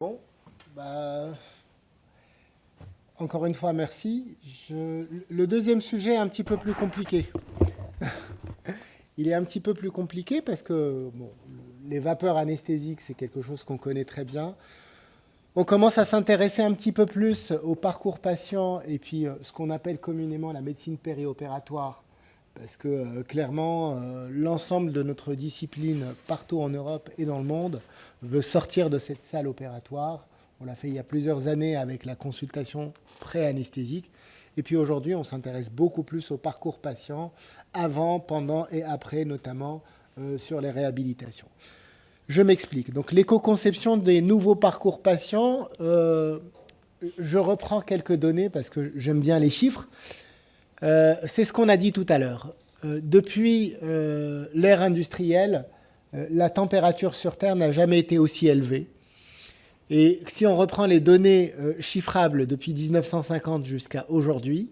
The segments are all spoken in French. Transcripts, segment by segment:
Bon, encore une fois, merci. Le deuxième sujet est un petit peu plus compliqué. Il est un petit peu plus compliqué parce que les vapeurs anesthésiques, c'est quelque chose qu'on connaît très bien. On commence à s'intéresser un petit peu plus au parcours patient et puis ce qu'on appelle communément la médecine périopératoire. Parce que clairement, l'ensemble de notre discipline, partout en Europe et dans le monde, veut sortir de cette salle opératoire. On l'a fait il y a plusieurs années avec la consultation pré-anesthésique. Et puis aujourd'hui, on s'intéresse beaucoup plus au parcours patient, avant, pendant et après, notamment sur les réhabilitations. Je m'explique. Donc l'éco-conception des nouveaux parcours patients, je reprends quelques données parce que j'aime bien les chiffres. C'est ce qu'on a dit tout à l'heure. Depuis l'ère industrielle, la température sur Terre n'a jamais été aussi élevée. Et si on reprend les données chiffrables depuis 1950 jusqu'à aujourd'hui,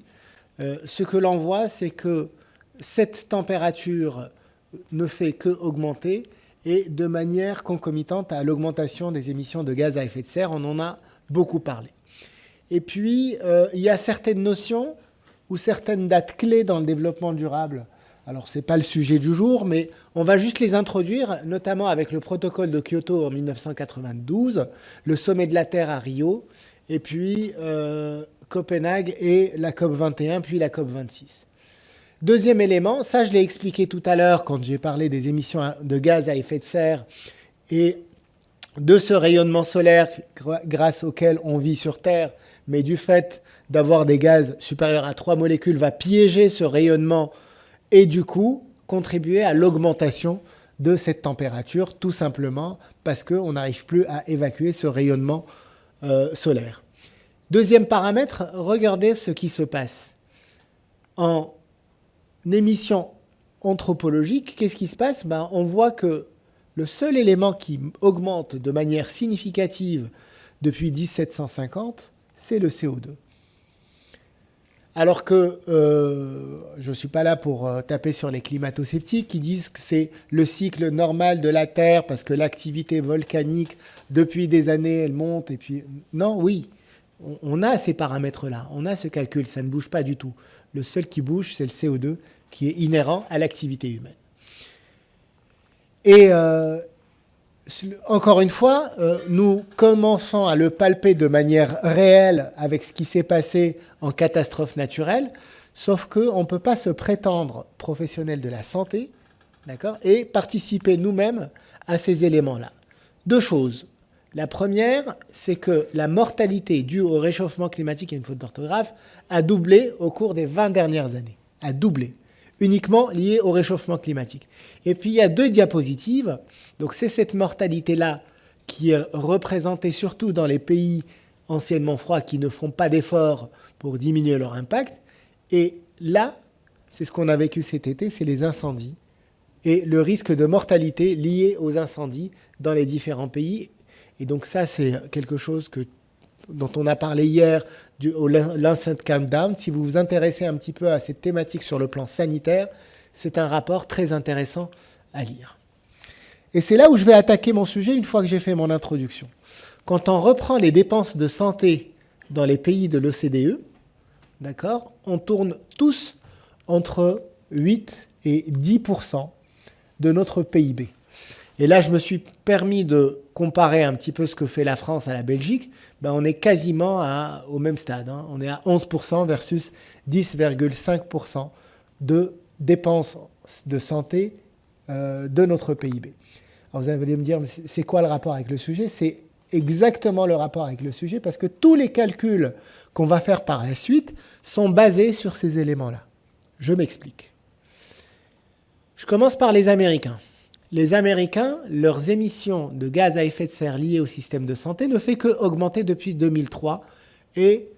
ce que l'on voit, c'est que cette température ne fait qu'augmenter et de manière concomitante à l'augmentation des émissions de gaz à effet de serre. On en a beaucoup parlé. Et puis, il y a certaines notions ou certaines dates clés dans le développement durable. Alors, ce n'est pas le sujet du jour, mais on va juste les introduire, notamment avec le protocole de Kyoto en 1992, le sommet de la Terre à Rio, et puis Copenhague et la COP 21, puis la COP 26. Deuxième élément, ça je l'ai expliqué tout à l'heure quand j'ai parlé des émissions de gaz à effet de serre et de ce rayonnement solaire grâce auquel on vit sur Terre, mais du fait d'avoir des gaz supérieurs à 3 molécules va piéger ce rayonnement et du coup contribuer à l'augmentation de cette température, tout simplement parce qu'on n'arrive plus à évacuer ce rayonnement solaire. Deuxième paramètre, regardez ce qui se passe. En émission anthropologique, qu'est-ce qui se passe ? On voit que le seul élément qui augmente de manière significative depuis 1750, c'est le CO2. Alors que je ne suis pas là pour taper sur les climato-sceptiques qui disent que c'est le cycle normal de la Terre parce que l'activité volcanique, depuis des années, elle monte. Et puis non, oui, on a ces paramètres-là, on a ce calcul, ça ne bouge pas du tout. Le seul qui bouge, c'est le CO2 qui est inhérent à l'activité humaine. Et encore une fois, nous commençons à le palper de manière réelle avec ce qui s'est passé en catastrophe naturelle, sauf qu'on ne peut pas se prétendre professionnel de la santé, d'accord, et participer nous-mêmes à ces éléments-là. Deux choses. La première, c'est que la mortalité due au réchauffement climatique, et une faute d'orthographe, a doublé au cours des 20 dernières années. A doublé. Uniquement lié au réchauffement climatique. Et puis il y a deux diapositives. Donc c'est cette mortalité-là qui est représentée surtout dans les pays anciennement froids qui ne font pas d'efforts pour diminuer leur impact. Et là, c'est ce qu'on a vécu cet été, c'est les incendies et le risque de mortalité lié aux incendies dans les différents pays. Et donc ça, c'est quelque chose dont on a parlé hier au Lancet Countdown. Si vous vous intéressez un petit peu à cette thématique sur le plan sanitaire, c'est un rapport très intéressant à lire. Et c'est là où je vais attaquer mon sujet une fois que j'ai fait mon introduction. Quand on reprend les dépenses de santé dans les pays de l'OCDE, d'accord, on tourne tous entre 8 et 10% de notre PIB. Et là, je me suis permis de comparer un petit peu ce que fait la France à la Belgique. On est quasiment au même stade. On est à 11% versus 10,5% de dépenses de santé de notre PIB. Alors vous allez me dire, c'est quoi le rapport avec le sujet ? C'est exactement le rapport avec le sujet parce que tous les calculs qu'on va faire par la suite sont basés sur ces éléments-là. Je m'explique. Je commence par les Américains. Les Américains, leurs émissions de gaz à effet de serre liées au système de santé ne fait qu'augmenter depuis 2003 et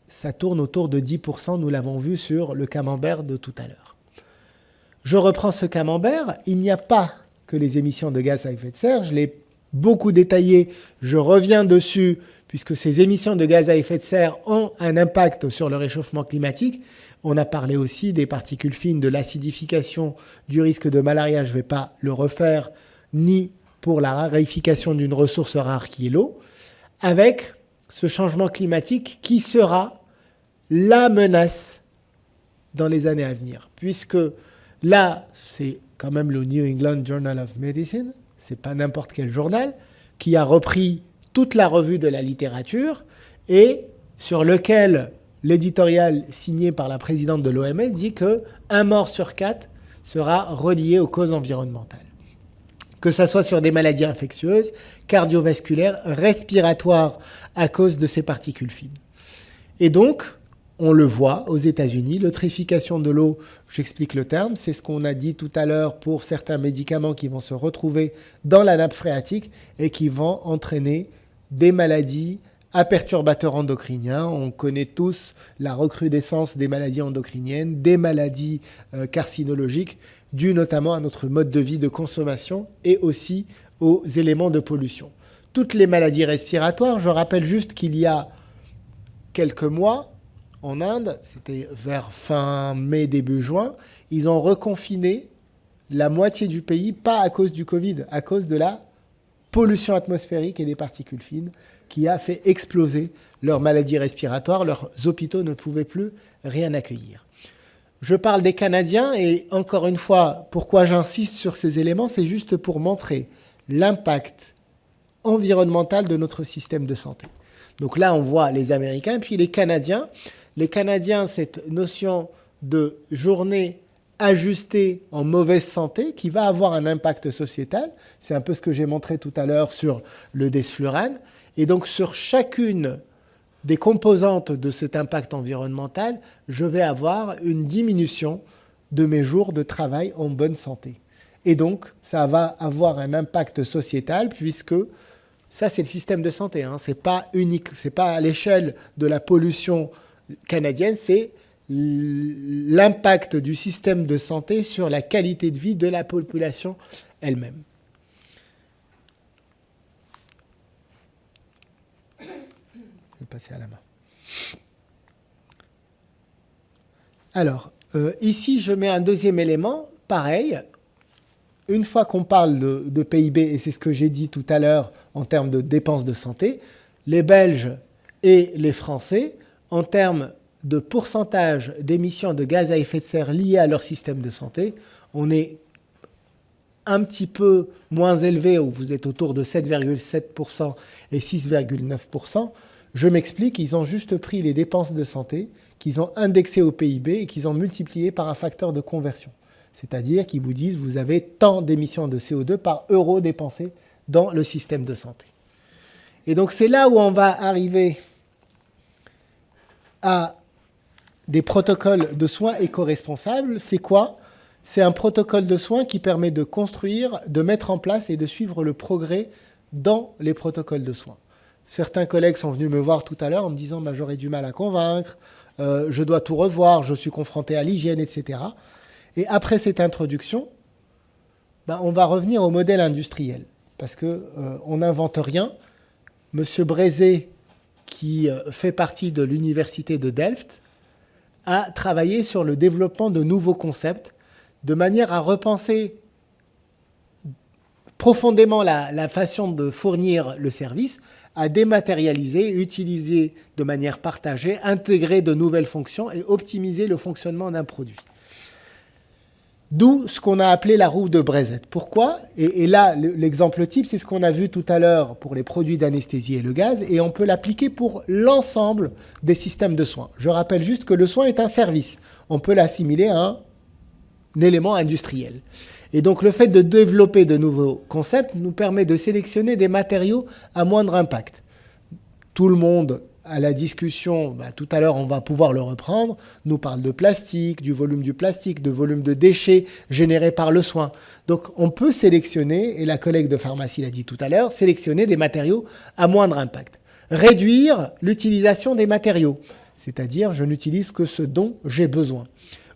ça tourne autour de 10%, nous l'avons vu sur le camembert de tout à l'heure. Je reprends ce camembert, il n'y a pas que les émissions de gaz à effet de serre, je l'ai beaucoup détaillé, je reviens dessus puisque ces émissions de gaz à effet de serre ont un impact sur le réchauffement climatique. On a parlé aussi des particules fines, de l'acidification, du risque de malaria. Je ne vais pas le refaire, ni pour la raréfication d'une ressource rare qui est l'eau. avec ce changement climatique qui sera la menace dans les années à venir. Puisque là, c'est quand même le New England Journal of Medicine, c'est pas n'importe quel journal, qui a repris toute la revue de la littérature et sur lequel l'éditorial signé par la présidente de l'OMS dit qu'un mort sur 4 sera relié aux causes environnementales. Que ce soit sur des maladies infectieuses, cardiovasculaires, respiratoires à cause de ces particules fines. Et donc, on le voit aux États-Unis, l'eutrification de l'eau, j'explique le terme, c'est ce qu'on a dit tout à l'heure pour certains médicaments qui vont se retrouver dans la nappe phréatique et qui vont entraîner des maladies à perturbateurs endocriniens. On connaît tous la recrudescence des maladies endocriniennes, des maladies carcinologiques, dues notamment à notre mode de vie de consommation et aussi aux éléments de pollution. Toutes les maladies respiratoires, je rappelle juste qu'il y a quelques mois, en Inde, c'était vers fin mai, début juin, ils ont reconfiné la moitié du pays, pas à cause du Covid, à cause de la pollution atmosphérique et des particules fines qui a fait exploser leurs maladies respiratoires. Leurs hôpitaux ne pouvaient plus rien accueillir. Je parle des Canadiens et encore une fois, pourquoi j'insiste sur ces éléments, c'est juste pour montrer l'impact environnemental de notre système de santé. Donc là, on voit les Américains, puis les Canadiens. Les Canadiens, cette notion de journée ajustée en mauvaise santé qui va avoir un impact sociétal. C'est un peu ce que j'ai montré tout à l'heure sur le desflurane. Et donc, sur chacune des composantes de cet impact environnemental, je vais avoir une diminution de mes jours de travail en bonne santé. Et donc, ça va avoir un impact sociétal puisque ça, c'est le système de santé. Hein. Ce n'est pas unique, ce n'est pas à l'échelle de la pollution canadienne, c'est l'impact du système de santé sur la qualité de vie de la population elle-même. Je vais passer à la main. Alors, ici, je mets un deuxième élément, pareil. Une fois qu'on parle de PIB, et c'est ce que j'ai dit tout à l'heure en termes de dépenses de santé, les Belges et les Français, en termes de pourcentage d'émissions de gaz à effet de serre liées à leur système de santé, on est un petit peu moins élevé, où vous êtes autour de 7,7% et 6,9%. Je m'explique, ils ont juste pris les dépenses de santé, qu'ils ont indexées au PIB et qu'ils ont multiplié par un facteur de conversion. C'est-à-dire qu'ils vous disent, vous avez tant d'émissions de CO2 par euro dépensé dans le système de santé. Et donc c'est là où on va arriver à des protocoles de soins éco-responsables. C'est quoi ? C'est un protocole de soins qui permet de construire, de mettre en place et de suivre le progrès dans les protocoles de soins. Certains collègues sont venus me voir tout à l'heure en me disant bah, « j'aurais du mal à convaincre, je dois tout revoir, je suis confronté à l'hygiène, etc. » Et après cette introduction, bah, on va revenir au modèle industriel parce qu'on n'invente rien. Monsieur Brézé, qui fait partie de l'université de Delft, a travaillé sur le développement de nouveaux concepts de manière à repenser profondément la façon de fournir le service, à dématérialiser, utiliser de manière partagée, intégrer de nouvelles fonctions et optimiser le fonctionnement d'un produit. D'où ce qu'on a appelé la roue de Brézet. Pourquoi ? Et là, l'exemple type, c'est ce qu'on a vu tout à l'heure pour les produits d'anesthésie et le gaz, et on peut l'appliquer pour l'ensemble des systèmes de soins. Je rappelle juste que le soin est un service. On peut l'assimiler à un élément industriel. Et donc, le fait de développer de nouveaux concepts nous permet de sélectionner des matériaux à moindre impact. Tout le monde à la discussion, tout à l'heure on va pouvoir le reprendre, nous parle de plastique, du volume du plastique, de volume de déchets générés par le soin. Donc on peut sélectionner, et la collègue de pharmacie l'a dit tout à l'heure, sélectionner des matériaux à moindre impact. Réduire l'utilisation des matériaux, c'est-à-dire je n'utilise que ce dont j'ai besoin.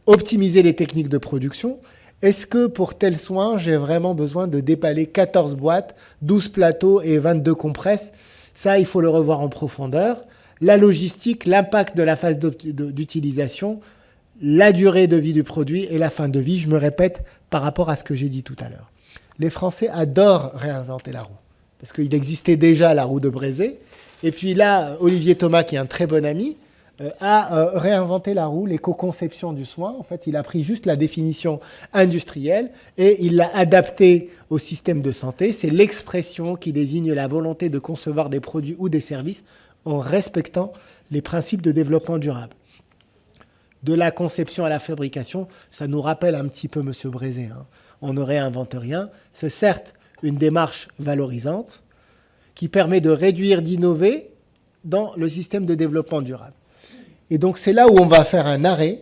Optimiser les techniques de production. Est-ce que pour tel soin, j'ai vraiment besoin de déballer 14 boîtes, 12 plateaux et 22 compresses ? Ça, il faut le revoir en profondeur. La logistique, l'impact de la phase d'utilisation, la durée de vie du produit et la fin de vie, je me répète par rapport à ce que j'ai dit tout à l'heure. Les Français adorent réinventer la roue. parce qu'il existait déjà la roue de Brézé. Et puis là, Olivier Thomas, qui est un très bon ami, a réinventé la roue, l'éco-conception du soin. En fait, il a pris juste la définition industrielle et il l'a adaptée au système de santé. C'est l'expression qui désigne la volonté de concevoir des produits ou des services en respectant les principes de développement durable. De la conception à la fabrication, ça nous rappelle un petit peu M. Brézé. Hein. On ne réinvente rien. C'est certes une démarche valorisante qui permet de réduire, d'innover dans le système de développement durable. Et donc, c'est là où on va faire un arrêt,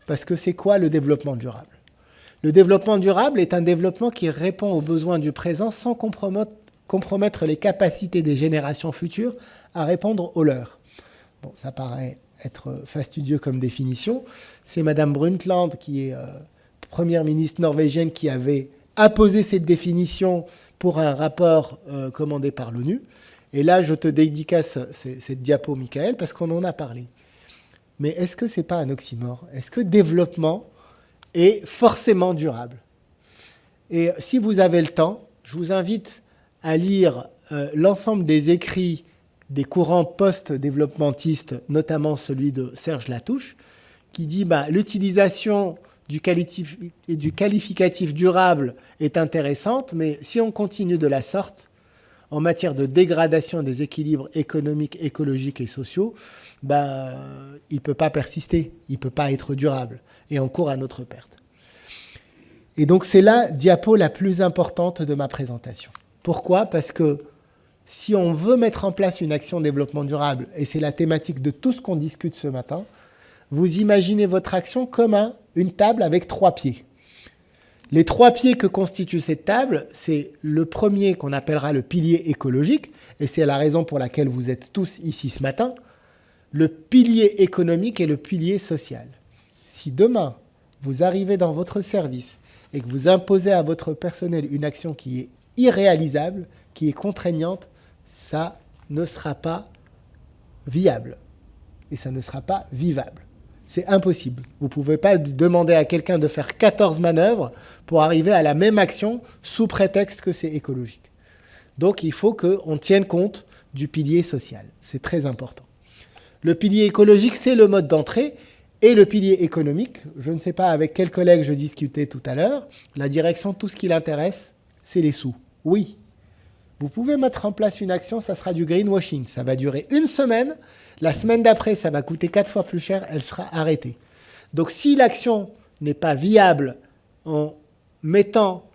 parce que c'est quoi le développement durable? Le développement durable est un développement qui répond aux besoins du présent sans compromettre les capacités des générations futures à répondre aux leurs. Bon, ça paraît être fastidieux comme définition. C'est Madame Brundtland, qui est première ministre norvégienne, qui avait apposé cette définition pour un rapport commandé par l'ONU. Et là, je te dédicace cette diapo, Michael, parce qu'on en a parlé. Mais est-ce que ce n'est pas un oxymore? Est-ce que développement est forcément durable? Et si vous avez le temps, je vous invite à lire l'ensemble des écrits des courants post-développementistes, notamment celui de Serge Latouche, qui dit l'utilisation du qualificatif durable est intéressante, mais si on continue de la sorte, en matière de dégradation des équilibres économiques, écologiques et sociaux, il ne peut pas persister, il ne peut pas être durable, et on court à notre perte. Et donc c'est la diapo la plus importante de ma présentation. Pourquoi? Parce que si on veut mettre en place une action de développement durable, et c'est la thématique de tout ce qu'on discute ce matin, vous imaginez votre action comme une table avec 3 pieds. Les 3 pieds que constitue cette table, c'est le premier qu'on appellera le pilier écologique, et c'est la raison pour laquelle vous êtes tous ici ce matin, le pilier économique et le pilier social. Si demain, vous arrivez dans votre service et que vous imposez à votre personnel une action qui est irréalisable, qui est contraignante, ça ne sera pas viable et ça ne sera pas vivable. C'est impossible. Vous ne pouvez pas demander à quelqu'un de faire 14 manœuvres pour arriver à la même action sous prétexte que c'est écologique. Donc, il faut qu'on tienne compte du pilier social. C'est très important. Le pilier écologique, c'est le mode d'entrée. Et le pilier économique, je ne sais pas avec quel collègue je discutais tout à l'heure, la direction, tout ce qui l'intéresse, c'est les sous. Oui, vous pouvez mettre en place une action, ça sera du greenwashing. Ça va durer 1 semaine. La semaine d'après, ça va coûter 4 fois plus cher. Elle sera arrêtée. Donc, si l'action n'est pas viable en mettant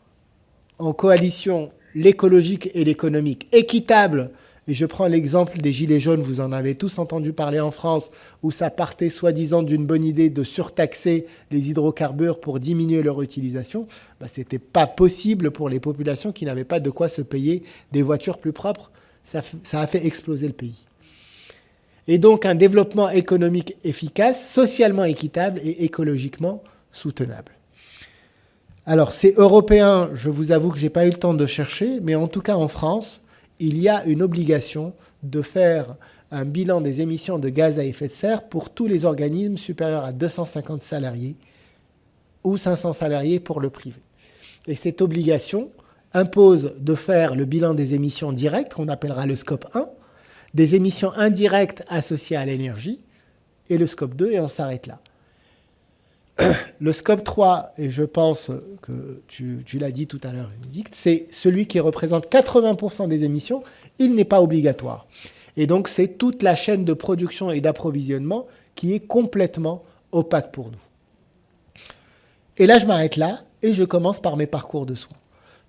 en coalition l'écologique et l'économique, équitable, et je prends l'exemple des Gilets jaunes, vous en avez tous entendu parler en France, où ça partait soi-disant d'une bonne idée de surtaxer les hydrocarbures pour diminuer leur utilisation, ce n'était pas possible pour les populations qui n'avaient pas de quoi se payer des voitures plus propres. Ça a fait exploser le pays. Et donc un développement économique efficace, socialement équitable et écologiquement soutenable. Alors c'est européen, je vous avoue que je n'ai pas eu le temps de chercher, mais en tout cas en France, il y a une obligation de faire un bilan des émissions de gaz à effet de serre pour tous les organismes supérieurs à 250 salariés ou 500 salariés pour le privé. Et cette obligation impose de faire le bilan des émissions directes, qu'on appellera le scope 1, des émissions indirectes associées à l'énergie, et le scope 2, et on s'arrête là. Le scope 3, et je pense que tu l'as dit tout à l'heure, c'est celui qui représente 80% des émissions. Il n'est pas obligatoire. Et donc, c'est toute la chaîne de production et d'approvisionnement qui est complètement opaque pour nous. Et là, je m'arrête là et je commence par mes parcours de soins.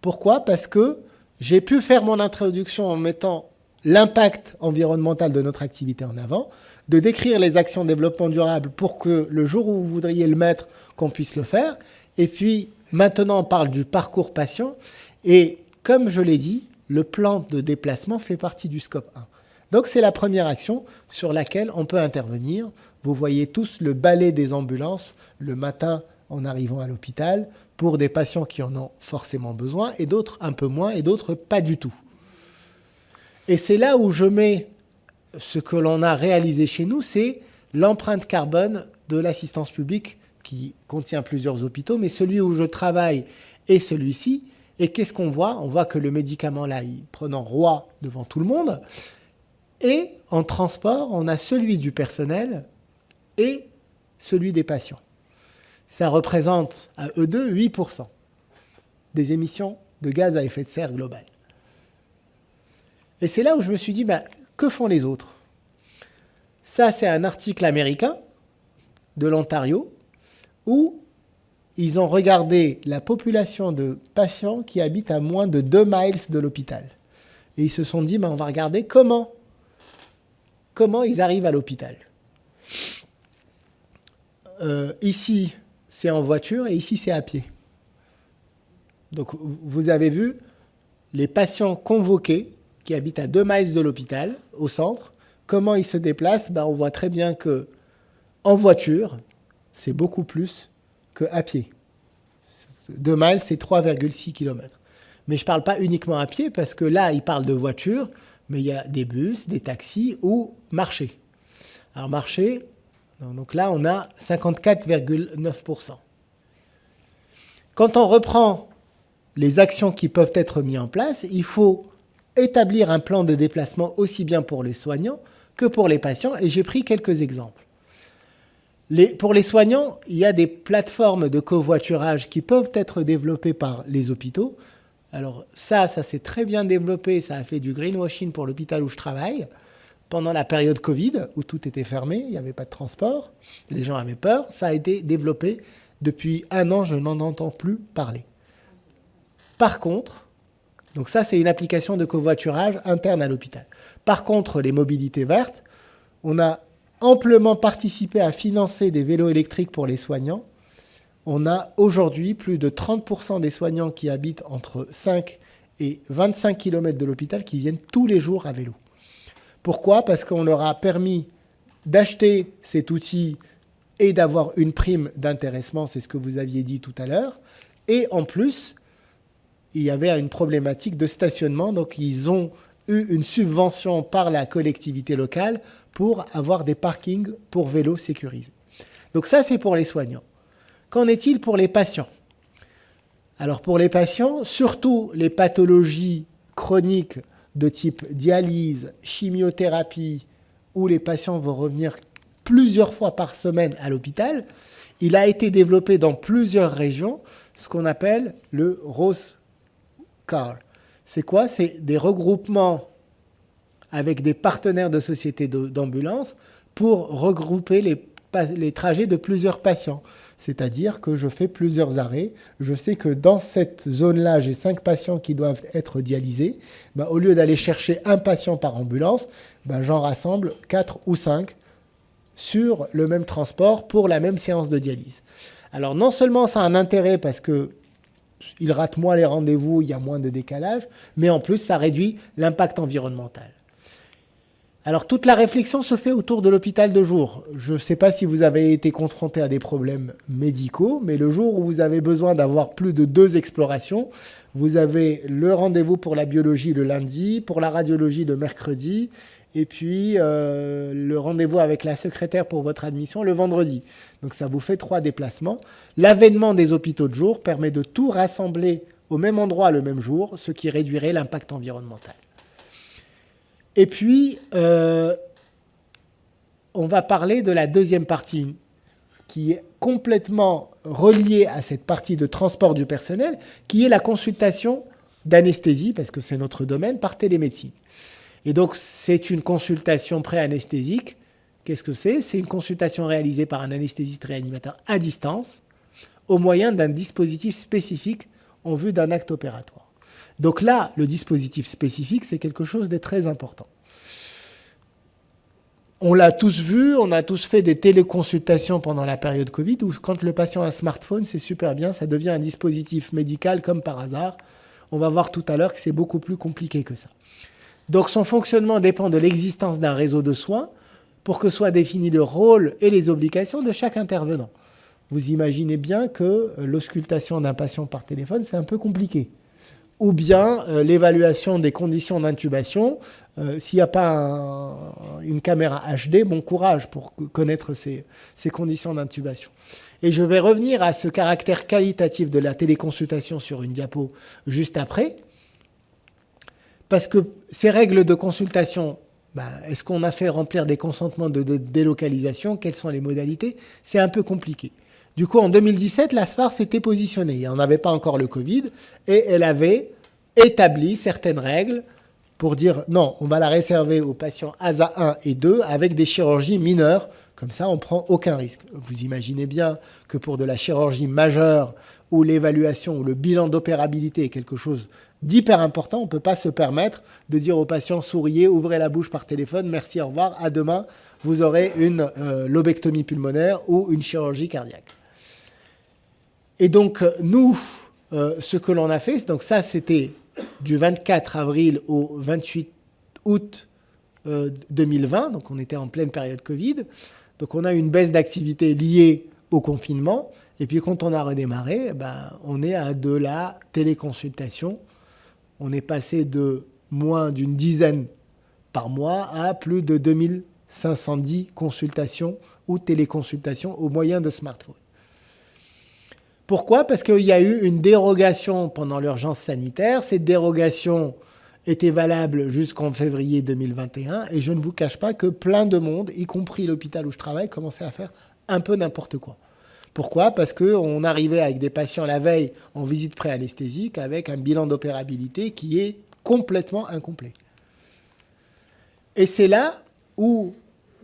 Pourquoi? Parce que j'ai pu faire mon introduction en mettant l'impact environnemental de notre activité en avant, de décrire les actions de développement durable pour que le jour où vous voudriez le mettre, qu'on puisse le faire. Et puis, maintenant, on parle du parcours patient. Et comme je l'ai dit, le plan de déplacement fait partie du scope 1. Donc, c'est la première action sur laquelle on peut intervenir. Vous voyez tous le balai des ambulances le matin en arrivant à l'hôpital pour des patients qui en ont forcément besoin et d'autres un peu moins et d'autres pas du tout. Et c'est là où je mets ce que l'on a réalisé chez nous, c'est l'empreinte carbone de l'assistance publique qui contient plusieurs hôpitaux, mais celui où je travaille et celui-ci, Et qu'est-ce qu'on voit? On voit que le médicament, là, il prenant roi devant tout le monde. Et en transport, on a celui du personnel et celui des patients. Ça représente à eux deux 8% des émissions de gaz à effet de serre global. Et c'est là où je me suis dit, que font les autres? Ça, c'est un article américain de l'Ontario où ils ont regardé la population de patients qui habitent à moins de 2 miles de l'hôpital. Et ils se sont dit, on va regarder comment ils arrivent à l'hôpital. Ici, c'est en voiture et ici, c'est à pied. Donc, vous avez vu les patients convoqués qui habitent à 2 miles de l'hôpital, au centre, comment ils se déplacent. On voit très bien qu'en voiture, c'est beaucoup plus qu'à pied. 2 miles, c'est 3,6 km. Mais je ne parle pas uniquement à pied, parce que là, ils parlent de voiture, mais il y a des bus, des taxis ou marché. Alors, marché, donc là, on a 54,9%. Quand on reprend les actions qui peuvent être mises en place, il faut établir un plan de déplacement aussi bien pour les soignants que pour les patients. Et j'ai pris quelques exemples. Pour les soignants, il y a des plateformes de covoiturage qui peuvent être développées par les hôpitaux. Alors ça s'est très bien développé. Ça a fait du greenwashing pour l'hôpital où je travaille. Pendant la période Covid, où tout était fermé, il n'y avait pas de transport, les gens avaient peur. Ça a été développé. Depuis 1 an, je n'en entends plus parler. Par contre, donc ça, c'est une application de covoiturage interne à l'hôpital. Par contre, les mobilités vertes, on a amplement participé à financer des vélos électriques pour les soignants. On a aujourd'hui plus de 30% des soignants qui habitent entre 5 et 25 km de l'hôpital qui viennent tous les jours à vélo. Pourquoi? Parce qu'on leur a permis d'acheter cet outil et d'avoir une prime d'intéressement, c'est ce que vous aviez dit tout à l'heure. Et en plus, il y avait une problématique de stationnement, donc ils ont eu une subvention par la collectivité locale pour avoir des parkings pour vélos sécurisés. Donc ça, c'est pour les soignants. Qu'en est-il pour les patients? Alors pour les patients, surtout les pathologies chroniques de type dialyse, chimiothérapie, où les patients vont revenir plusieurs fois par semaine à l'hôpital, il a été développé dans plusieurs régions ce qu'on appelle le Rose Car. C'est quoi? C'est des regroupements avec des partenaires de sociétés d'ambulance pour regrouper les trajets de plusieurs patients. C'est-à-dire que je fais plusieurs arrêts. Je sais que dans cette zone-là, j'ai 5 patients qui doivent être dialysés. Au lieu d'aller chercher un patient par ambulance, j'en rassemble 4 ou 5 sur le même transport pour la même séance de dialyse. Alors non seulement ça a un intérêt parce qu'il rate moins les rendez-vous, il y a moins de décalage, mais en plus ça réduit l'impact environnemental. Alors toute la réflexion se fait autour de l'hôpital de jour. Je ne sais pas si vous avez été confronté à des problèmes médicaux, mais le jour où vous avez besoin d'avoir plus de 2 explorations, vous avez le rendez-vous pour la biologie le lundi, pour la radiologie le mercredi, et puis le rendez-vous avec la secrétaire pour votre admission le vendredi. Donc ça vous fait 3 déplacements. L'avènement des hôpitaux de jour permet de tout rassembler au même endroit le même jour, ce qui réduirait l'impact environnemental. Et puis, on va parler de la deuxième partie qui est complètement reliée à cette partie de transport du personnel, qui est la consultation d'anesthésie, parce que c'est notre domaine, par télémédecine. Et donc, c'est une consultation pré-anesthésique. Qu'est-ce que c'est? C'est une consultation réalisée par un anesthésiste réanimateur à distance, au moyen d'un dispositif spécifique en vue d'un acte opératoire. Donc là, le dispositif spécifique, c'est quelque chose de très important. On l'a tous vu, on a tous fait des téléconsultations pendant la période Covid, où quand le patient a un smartphone, c'est super bien, ça devient un dispositif médical comme par hasard. On va voir tout à l'heure que c'est beaucoup plus compliqué que ça. Donc son fonctionnement dépend de l'existence d'un réseau de soins pour que soient définis le rôle et les obligations de chaque intervenant. Vous imaginez bien que l'auscultation d'un patient par téléphone, c'est un peu compliqué. Ou bien l'évaluation des conditions d'intubation. S'il n'y a pas une caméra HD, bon courage pour connaître ces conditions d'intubation. Et je vais revenir à ce caractère qualitatif de la téléconsultation sur une diapo juste après. Parce que ces règles de consultation, est-ce qu'on a fait remplir des consentements de délocalisation? Quelles sont les modalités? C'est un peu compliqué. Du coup, en 2017, la SFAR s'était positionnée. Il n'y en avait pas encore le Covid. Et elle avait établi certaines règles pour dire non, on va la réserver aux patients ASA 1 et 2 avec des chirurgies mineures. Comme ça, on ne prend aucun risque. Vous imaginez bien que pour de la chirurgie majeure où l'évaluation ou le bilan d'opérabilité est quelque chose d'hyper important, on ne peut pas se permettre de dire aux patients souriez, ouvrez la bouche par téléphone, merci, au revoir, à demain, vous aurez une lobectomie pulmonaire ou une chirurgie cardiaque. Et donc, nous, ce que l'on a fait, donc ça, c'était du 24 avril au 28 août 2020, donc on était en pleine période Covid. Donc, on a une baisse d'activité liée au confinement. Et puis, quand on a redémarré, on est à de la téléconsultation. On est passé de moins d'une dizaine par mois à plus de 2510 consultations ou téléconsultations au moyen de smartphone. Pourquoi? Parce qu'il y a eu une dérogation pendant l'urgence sanitaire. Cette dérogation était valable jusqu'en février 2021. Et je ne vous cache pas que plein de monde, y compris l'hôpital où je travaille, commençait à faire un peu n'importe quoi. Pourquoi? Parce qu'on arrivait avec des patients la veille en visite pré-anesthésique avec un bilan d'opérabilité qui est complètement incomplet. Et c'est là où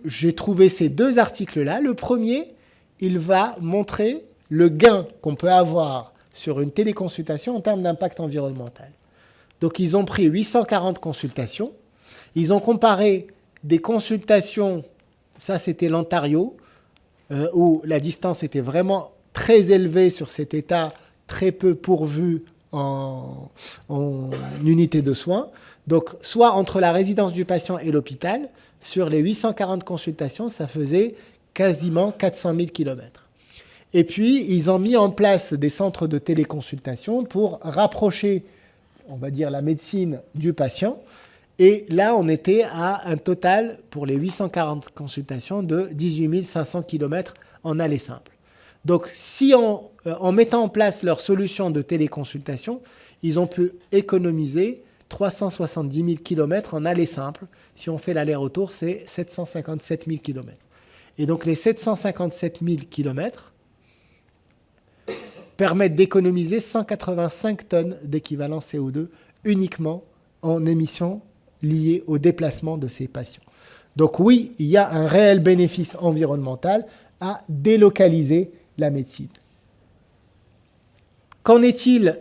j'ai trouvé ces deux articles-là. Le premier, il va montrer le gain qu'on peut avoir sur une téléconsultation en termes d'impact environnemental. Donc, ils ont pris 840 consultations. Ils ont comparé des consultations, ça c'était l'Ontario, où la distance était vraiment très élevée sur cet état, très peu pourvu en unité de soins. Donc, soit entre la résidence du patient et l'hôpital, sur les 840 consultations, ça faisait quasiment 400 000 km. Et puis, ils ont mis en place des centres de téléconsultation pour rapprocher, on va dire, la médecine du patient. Et là, on était à un total, pour les 840 consultations, de 18 500 km en aller simple. Donc, si en mettant en place leur solution de téléconsultation, ils ont pu économiser 370 000 km en aller simple. Si on fait l'aller-retour, c'est 757 000 km. Et donc, les 757 000 km permettent d'économiser 185 tonnes d'équivalent CO2 uniquement en émissions liées au déplacement de ces patients. Donc oui, il y a un réel bénéfice environnemental à délocaliser la médecine. Qu'en est-il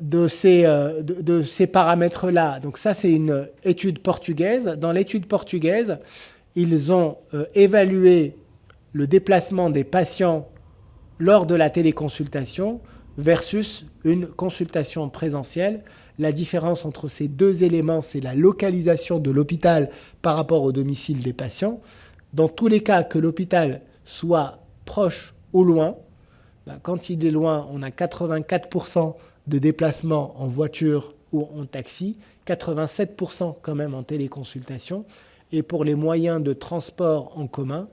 de ces paramètres-là? Donc ça, c'est une étude portugaise. Dans l'étude portugaise, ils ont évalué le déplacement des patients lors de la téléconsultation versus une consultation présentielle. La différence entre ces deux éléments, c'est la localisation de l'hôpital par rapport au domicile des patients. Dans tous les cas, que l'hôpital soit proche ou loin, quand il est loin, on a 84% de déplacement en voiture ou en taxi, 87% quand même en téléconsultation. Et pour les moyens de transport en commun,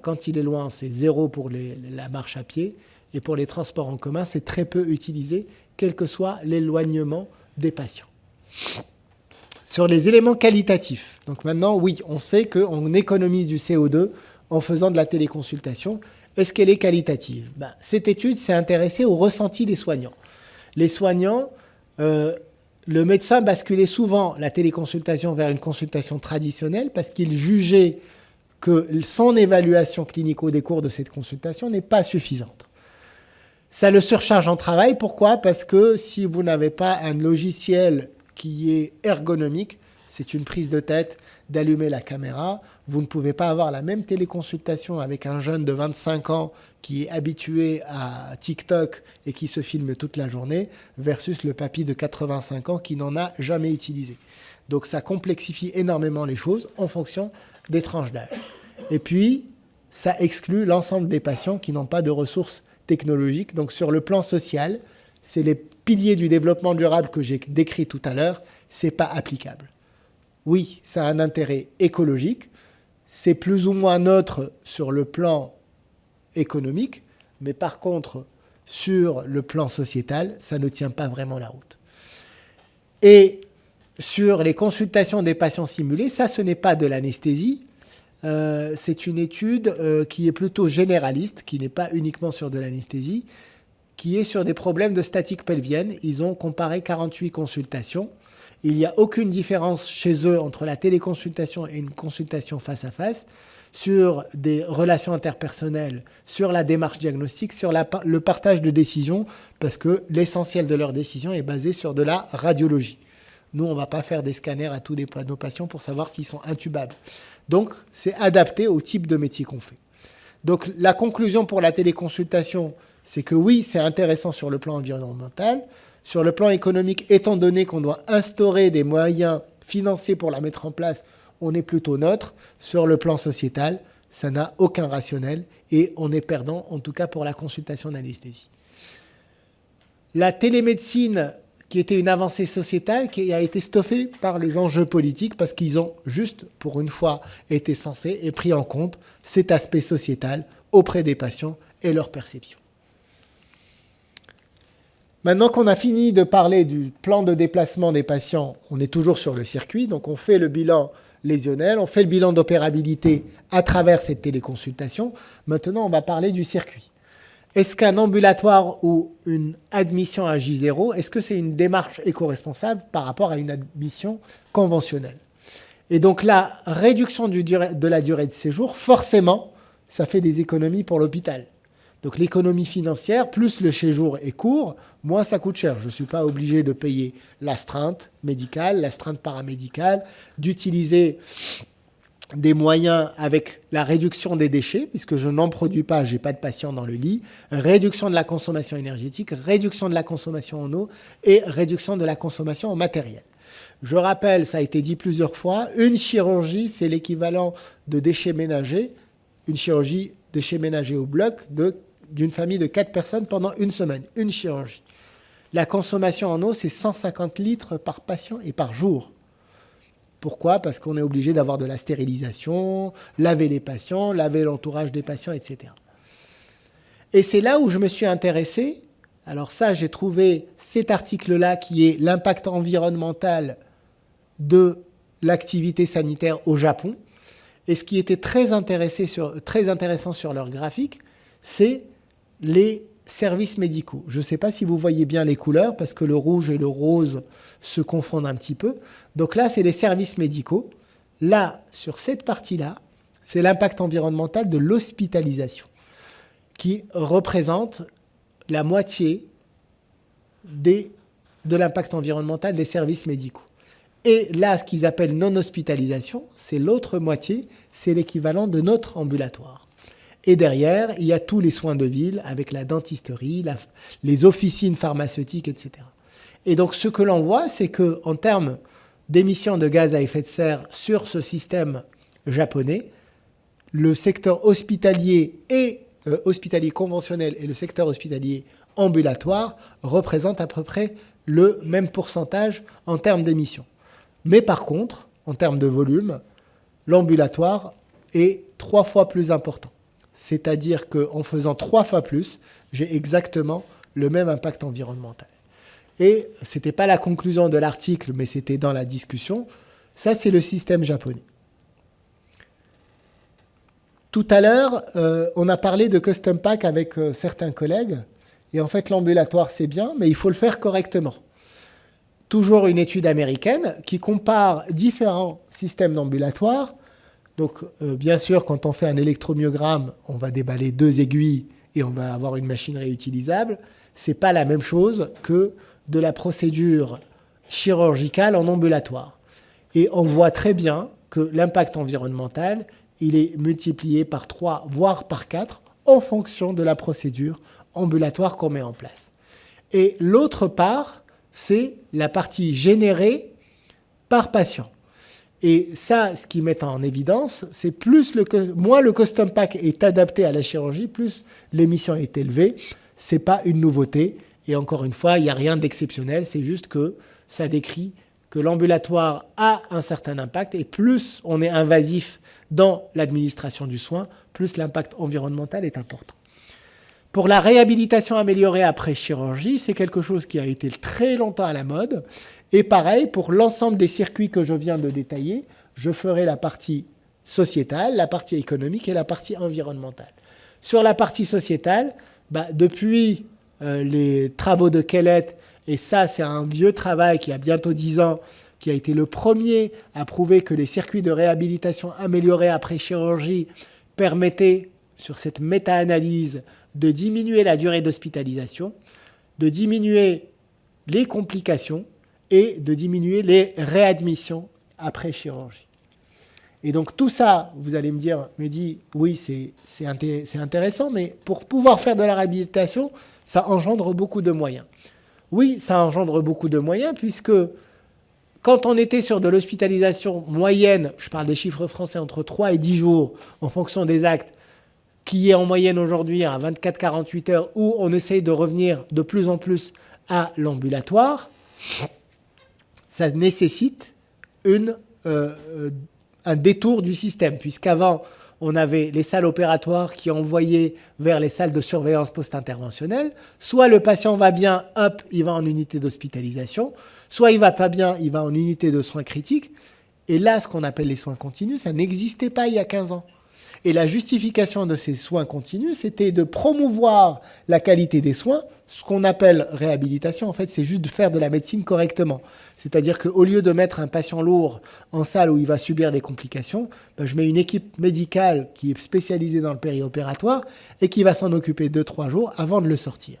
quand il est loin, c'est 0 pour la marche à pied. Et pour les transports en commun, c'est très peu utilisé, quel que soit l'éloignement des patients. Sur les éléments qualitatifs, donc maintenant, oui, on sait qu'on économise du CO2 en faisant de la téléconsultation. Est-ce qu'elle est qualitative? Cette étude s'est intéressée au ressenti des soignants. Les soignants, le médecin basculait souvent la téléconsultation vers une consultation traditionnelle parce qu'il jugeait que son évaluation clinique au décours de cette consultation n'est pas suffisante. Ça le surcharge en travail. Pourquoi? Parce que si vous n'avez pas un logiciel qui est ergonomique, c'est une prise de tête d'allumer la caméra. Vous ne pouvez pas avoir la même téléconsultation avec un jeune de 25 ans qui est habitué à TikTok et qui se filme toute la journée versus le papy de 85 ans qui n'en a jamais utilisé. Donc ça complexifie énormément les choses en fonction des tranches d'âge. Et puis, ça exclut l'ensemble des patients qui n'ont pas de ressources technologiques. Donc sur le plan social, c'est les piliers du développement durable que j'ai décrits tout à l'heure, ce n'est pas applicable. Oui, ça a un intérêt écologique, c'est plus ou moins neutre sur le plan économique, mais par contre, sur le plan sociétal, ça ne tient pas vraiment la route. Et sur les consultations des patients simulés, ça, ce n'est pas de l'anesthésie. C'est une étude qui est plutôt généraliste, qui n'est pas uniquement sur de l'anesthésie, qui est sur des problèmes de statique pelvienne. Ils ont comparé 48 consultations. Il n'y a aucune différence chez eux entre la téléconsultation et une consultation face à face sur des relations interpersonnelles, sur la démarche diagnostique, sur le partage de décisions, parce que l'essentiel de leur décision est basé sur de la radiologie. Nous, on ne va pas faire des scanners à tous nos patients pour savoir s'ils sont intubables. Donc, c'est adapté au type de métier qu'on fait. Donc, la conclusion pour la téléconsultation, c'est que oui, c'est intéressant sur le plan environnemental. Sur le plan économique, étant donné qu'on doit instaurer des moyens financiers pour la mettre en place, on est plutôt neutre. Sur le plan sociétal, ça n'a aucun rationnel et on est perdant, en tout cas pour la consultation d'anesthésie. La télémédecine, qui était une avancée sociétale, qui a été stoppée par les enjeux politiques parce qu'ils ont juste, pour une fois, été censés et pris en compte cet aspect sociétal auprès des patients et leur perception. Maintenant qu'on a fini de parler du plan de déplacement des patients, on est toujours sur le circuit. Donc, on fait le bilan lésionnel, on fait le bilan d'opérabilité à travers cette téléconsultation. Maintenant, on va parler du circuit. Est-ce qu'un ambulatoire ou une admission à J0, est-ce que c'est une démarche éco-responsable par rapport à une admission conventionnelle? Et donc, la réduction de la durée de séjour, forcément, ça fait des économies pour l'hôpital. Donc l'économie financière, plus le séjour est court, moins ça coûte cher. Je ne suis pas obligé de payer l'astreinte médicale, l'astreinte paramédicale, d'utiliser des moyens avec la réduction des déchets, puisque je n'en produis pas, je n'ai pas de patient dans le lit, réduction de la consommation énergétique, réduction de la consommation en eau et réduction de la consommation en matériel. Je rappelle, ça a été dit plusieurs fois, une chirurgie, c'est l'équivalent de déchets ménagers, une chirurgie déchets ménagers au bloc d'une famille de 4 personnes pendant une semaine, une chirurgie. La consommation en eau, c'est 150 litres par patient et par jour. Pourquoi? Parce qu'on est obligé d'avoir de la stérilisation, laver les patients, laver l'entourage des patients, etc. Et c'est là où je me suis intéressé. Alors ça, j'ai trouvé cet article-là qui est l'impact environnemental de l'activité sanitaire au Japon. Et ce qui était très intéressant sur leur graphique, c'est les services médicaux. Je ne sais pas si vous voyez bien les couleurs, parce que le rouge et le rose se confondent un petit peu. Donc là, c'est les services médicaux. Là, sur cette partie-là, c'est l'impact environnemental de l'hospitalisation, qui représente la moitié de l'impact environnemental des services médicaux. Et là, ce qu'ils appellent non-hospitalisation, c'est l'autre moitié, c'est l'équivalent de notre ambulatoire. Et derrière, il y a tous les soins de ville avec la dentisterie, les officines pharmaceutiques, etc. Et donc, ce que l'on voit, c'est qu'en termes d'émissions de gaz à effet de serre sur ce système japonais, le secteur hospitalier hospitalier conventionnel et le secteur hospitalier ambulatoire représentent à peu près le même pourcentage en termes d'émissions. Mais par contre, en termes de volume, l'ambulatoire est 3 fois plus important. C'est-à-dire qu'en faisant 3 fois plus, j'ai exactement le même impact environnemental. Et ce n'était pas la conclusion de l'article, mais c'était dans la discussion. Ça, c'est le système japonais. Tout à l'heure, on a parlé de custom pack avec certains collègues. Et en fait, l'ambulatoire, c'est bien, mais il faut le faire correctement. Toujours une étude américaine qui compare différents systèmes d'ambulatoire. Donc, bien sûr, quand on fait un électromyogramme, on va déballer 2 aiguilles et on va avoir une machine réutilisable. Ce n'est pas la même chose que de la procédure chirurgicale en ambulatoire. Et on voit très bien que l'impact environnemental, il est multiplié par 3, voire par 4, en fonction de la procédure ambulatoire qu'on met en place. Et l'autre part, c'est la partie générée par patient. Et ça, ce qu'ils mettent en évidence, c'est moins le custom pack est adapté à la chirurgie, plus l'émission est élevée. Ce n'est pas une nouveauté. Et encore une fois, il n'y a rien d'exceptionnel. C'est juste que ça décrit que l'ambulatoire a un certain impact et plus on est invasif dans l'administration du soin, plus l'impact environnemental est important. Pour la réhabilitation améliorée après chirurgie, c'est quelque chose qui a été très longtemps à la mode. Et pareil, pour l'ensemble des circuits que je viens de détailler, je ferai la partie sociétale, la partie économique et la partie environnementale. Sur la partie sociétale, depuis les travaux de Kellett, et ça c'est un vieux travail qui a bientôt 10 ans, qui a été le premier à prouver que les circuits de réhabilitation améliorés après chirurgie permettaient, sur cette méta-analyse, de diminuer la durée d'hospitalisation, de diminuer les complications et de diminuer les réadmissions après chirurgie. Et donc tout ça, vous allez me dire, Mehdi, oui, c'est intéressant, mais pour pouvoir faire de la réhabilitation, ça engendre beaucoup de moyens. Oui, ça engendre beaucoup de moyens, puisque quand on était sur de l'hospitalisation moyenne, je parle des chiffres français, entre 3 et 10 jours, en fonction des actes, qui est en moyenne aujourd'hui à 24-48 heures, où on essaye de revenir de plus en plus à l'ambulatoire, ça nécessite un détour du système, puisqu'avant, on avait les salles opératoires qui envoyaient vers les salles de surveillance post-interventionnelle. Soit le patient va bien, hop, il va en unité d'hospitalisation, soit il va pas bien, il va en unité de soins critiques. Et là, ce qu'on appelle les soins continus, ça n'existait pas il y a 15 ans. Et la justification de ces soins continus, c'était de promouvoir la qualité des soins. Ce qu'on appelle réhabilitation, en fait, c'est juste de faire de la médecine correctement. C'est-à-dire qu'au lieu de mettre un patient lourd en salle où il va subir des complications, je mets une équipe médicale qui est spécialisée dans le périopératoire et qui va s'en occuper 2-3 jours avant de le sortir.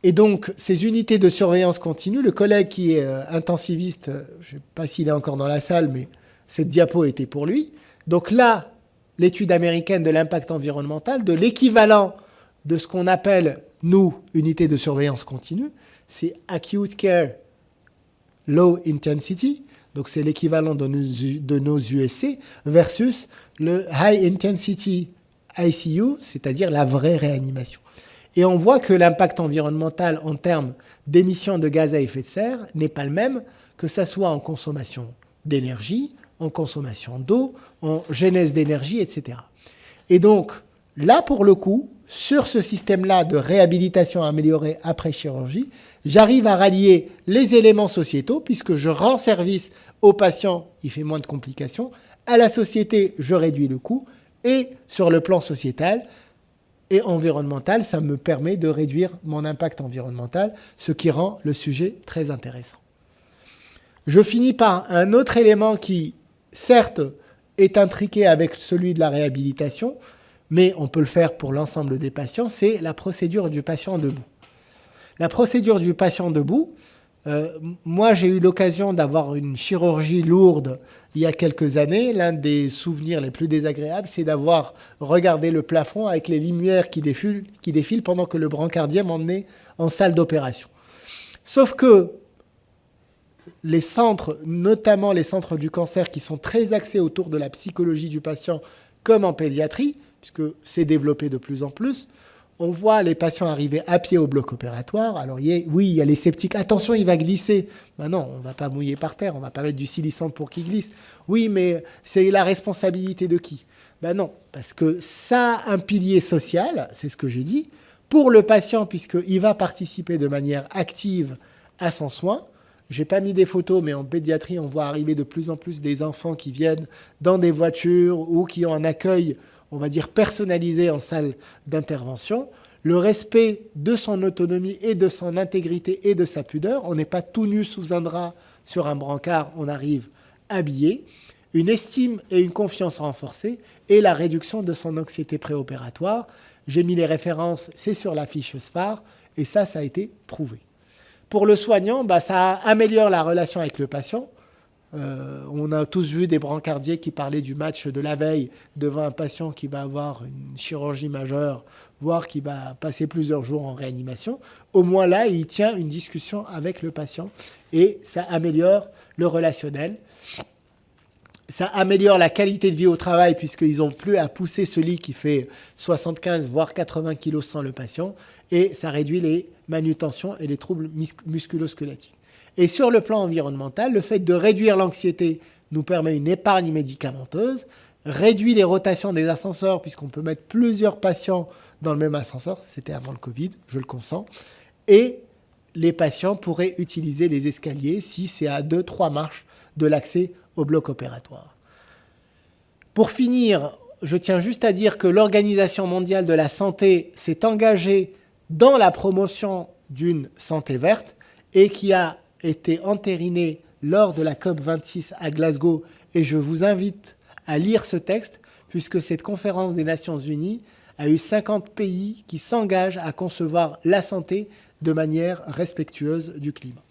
Et donc, ces unités de surveillance continue, le collègue qui est intensiviste, je ne sais pas s'il est encore dans la salle, mais cette diapo était pour lui. Donc là, l'étude américaine de l'impact environnemental, de l'équivalent de ce qu'on appelle, nous, unité de surveillance continue, c'est Acute Care Low Intensity, donc c'est l'équivalent de nos USC, versus le High Intensity ICU, c'est-à-dire la vraie réanimation. Et on voit que l'impact environnemental en termes d'émissions de gaz à effet de serre n'est pas le même, que ça soit en consommation d'énergie, en consommation d'eau, en genèse d'énergie, etc. Et donc, là, pour le coup, sur ce système-là de réhabilitation améliorée après chirurgie, j'arrive à rallier les éléments sociétaux, puisque je rends service au patient, il fait moins de complications, à la société, je réduis le coût, et sur le plan sociétal et environnemental, ça me permet de réduire mon impact environnemental, ce qui rend le sujet très intéressant. Je finis par un autre élément qui, certes, est intriqué avec celui de la réhabilitation, mais on peut le faire pour l'ensemble des patients, c'est la procédure du patient debout. La procédure du patient debout, moi j'ai eu l'occasion d'avoir une chirurgie lourde il y a quelques années. L'un des souvenirs les plus désagréables, c'est d'avoir regardé le plafond avec les lumières qui défilent pendant que le brancardier m'emmenait en salle d'opération. Sauf que les centres, notamment les centres du cancer qui sont très axés autour de la psychologie du patient, comme en pédiatrie, puisque c'est développé de plus en plus, on voit les patients arriver à pied au bloc opératoire. Alors oui, il y a les sceptiques. Attention, il va glisser. Ben non, on ne va pas mouiller par terre, on ne va pas mettre du silicone pour qu'il glisse. Oui, mais c'est la responsabilité de qui? Ben non, parce que ça a un pilier social, c'est ce que j'ai dit, pour le patient, puisqu'il va participer de manière active à son soin. Je n'ai pas mis des photos, mais en pédiatrie, on voit arriver de plus en plus des enfants qui viennent dans des voitures ou qui ont un accueil, on va dire, personnalisé en salle d'intervention. Le respect de son autonomie et de son intégrité et de sa pudeur. On n'est pas tout nu sous un drap sur un brancard, on arrive habillé. Une estime et une confiance renforcée et la réduction de son anxiété préopératoire. J'ai mis les références, c'est sur la fiche SPHAR, et ça a été prouvé. Pour le soignant, ça améliore la relation avec le patient. On a tous vu des brancardiers qui parlaient du match de la veille devant un patient qui va avoir une chirurgie majeure, voire qui va passer plusieurs jours en réanimation. Au moins là, il tient une discussion avec le patient et ça améliore le relationnel. Ça améliore la qualité de vie au travail puisqu'ils n'ont plus à pousser ce lit qui fait 75 voire 80 kilos sans le patient et ça réduit les manutentions et les troubles musculo-squelettiques. Et sur le plan environnemental, le fait de réduire l'anxiété nous permet une épargne médicamenteuse, réduit les rotations des ascenseurs puisqu'on peut mettre plusieurs patients dans le même ascenseur, c'était avant le Covid, je le consens, et les patients pourraient utiliser les escaliers si c'est à 2-3 marches de l'accès au bloc opératoire. Pour finir, je tiens juste à dire que l'Organisation mondiale de la santé s'est engagée dans la promotion d'une santé verte et qui a été entérinée lors de la COP26 à Glasgow. Et je vous invite à lire ce texte puisque cette conférence des Nations Unies a eu 50 pays qui s'engagent à concevoir la santé de manière respectueuse du climat.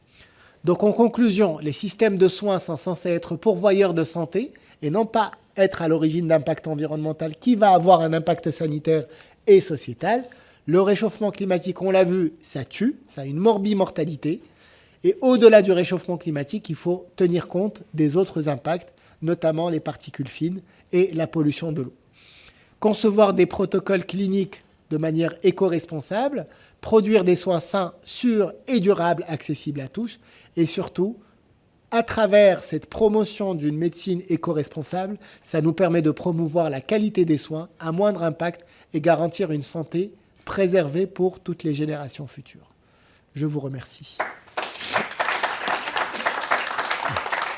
Donc en conclusion, les systèmes de soins sont censés être pourvoyeurs de santé et non pas être à l'origine d'impact environnemental qui va avoir un impact sanitaire et sociétal. Le réchauffement climatique, on l'a vu, ça tue, ça a une morbimortalité. Et au-delà du réchauffement climatique, il faut tenir compte des autres impacts, notamment les particules fines et la pollution de l'eau. Concevoir des protocoles cliniques de manière éco-responsable, produire des soins sains, sûrs et durables, accessibles à tous, et surtout, à travers cette promotion d'une médecine éco-responsable, ça nous permet de promouvoir la qualité des soins à moindre impact et garantir une santé préservée pour toutes les générations futures. Je vous remercie.